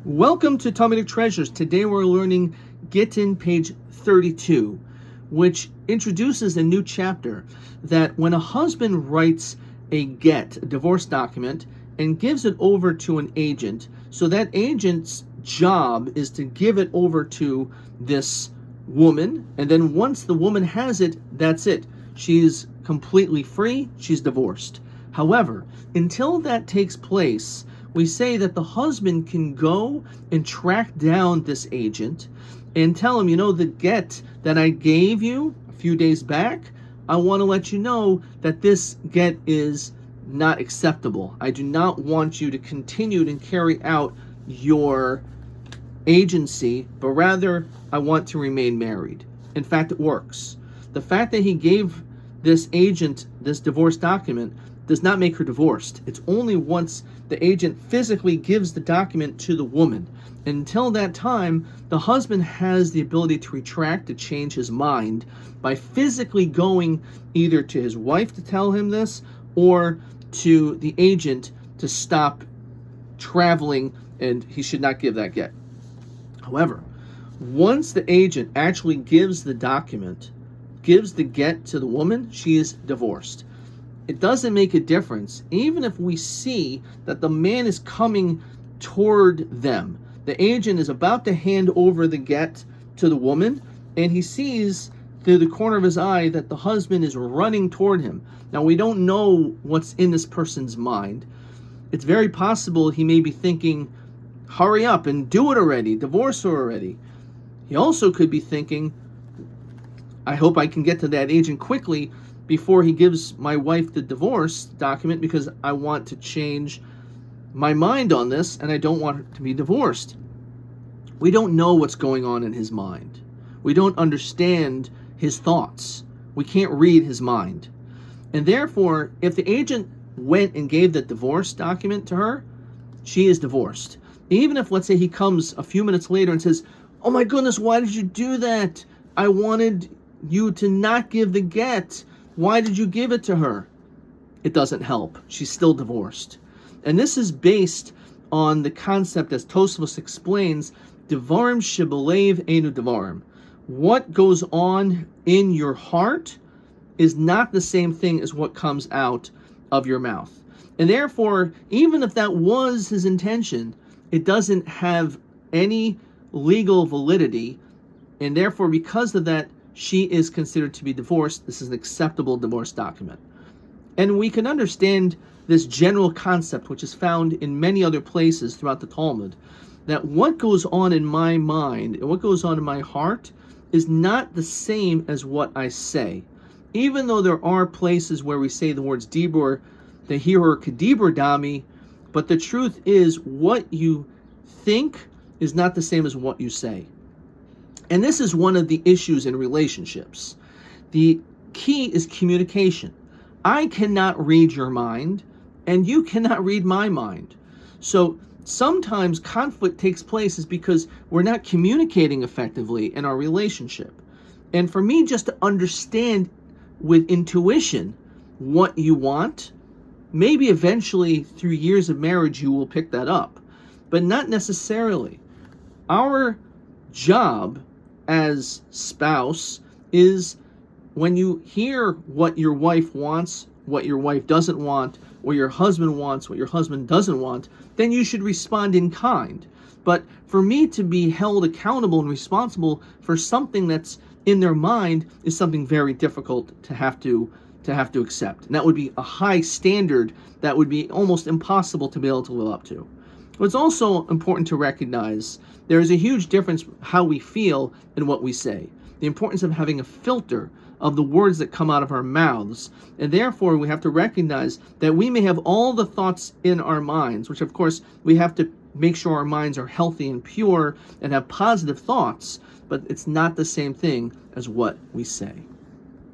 Welcome to Talmudic Treasures. Today we're learning Gittin, page 32, which introduces a new chapter that when a husband writes a get, a divorce document, and gives it over to an agent, so that agent's job is to give it over to this woman, and then once the woman has it, that's it. She's completely free, she's divorced. However, until that takes place, we say that the husband can go and track down this agent and tell him, the get that I gave you a few days back, I want to let you know that this get is not acceptable. I do not want you to continue to carry out your agency, but rather I want to remain married. In fact, it works. The fact that he gave this agent this divorce document does not make her divorced. It's only once the agent physically gives the document to the woman. Until that time, the husband has the ability to retract, to change his mind by physically going either to his wife to tell him this or to the agent to stop traveling, and he should not give that get. However, once the agent actually gives the document, gives the get to the woman, she is divorced. It doesn't make a difference, even if we see that the man is coming toward them. The agent is about to hand over the get to the woman, and he sees through the corner of his eye that the husband is running toward him. Now, we don't know what's in this person's mind. It's very possible he may be thinking, hurry up and do it already, divorce her already. He also could be thinking, I hope I can get to that agent quickly before he gives my wife the divorce document, because I want to change my mind on this and I don't want her to be divorced. We don't know what's going on in his mind. We don't understand his thoughts. We can't read his mind. And therefore, if the agent went and gave the divorce document to her, she is divorced. Even if, let's say, he comes a few minutes later and says, oh my goodness, why did you do that? I wanted you to not give the get. Why did you give it to her? It doesn't help. She's still divorced. And this is based on the concept, as Tosfos explains, Devarim shebelev einu devarim. What goes on in your heart is not the same thing as what comes out of your mouth. And therefore, even if that was his intention, it doesn't have any legal validity. And therefore, because of that, she is considered to be divorced. This is an acceptable divorce document. And we can understand this general concept, which is found in many other places throughout the Talmud, that what goes on in my mind and what goes on in my heart is not the same as what I say. Even though there are places where we say the words dibur, the hirur kedibur dami, but the truth is what you think is not the same as what you say. And this is one of the issues in relationships. The key is communication. I cannot read your mind, and you cannot read my mind. So sometimes conflict takes place is because we're not communicating effectively in our relationship. And for me just to understand with intuition what you want, maybe eventually through years of marriage you will pick that up, but not necessarily. Our job as spouse is when you hear what your wife wants, what your wife doesn't want, what your husband wants, what your husband doesn't want, then you should respond in kind. But for me to be held accountable and responsible for something that's in their mind is something very difficult to have to accept. And that would be a high standard that would be almost impossible to be able to live up to. It's also important to recognize there is a huge difference how we feel and what we say. The importance of having a filter of the words that come out of our mouths. And therefore, we have to recognize that we may have all the thoughts in our minds, which of course we have to make sure our minds are healthy and pure and have positive thoughts, but it's not the same thing as what we say.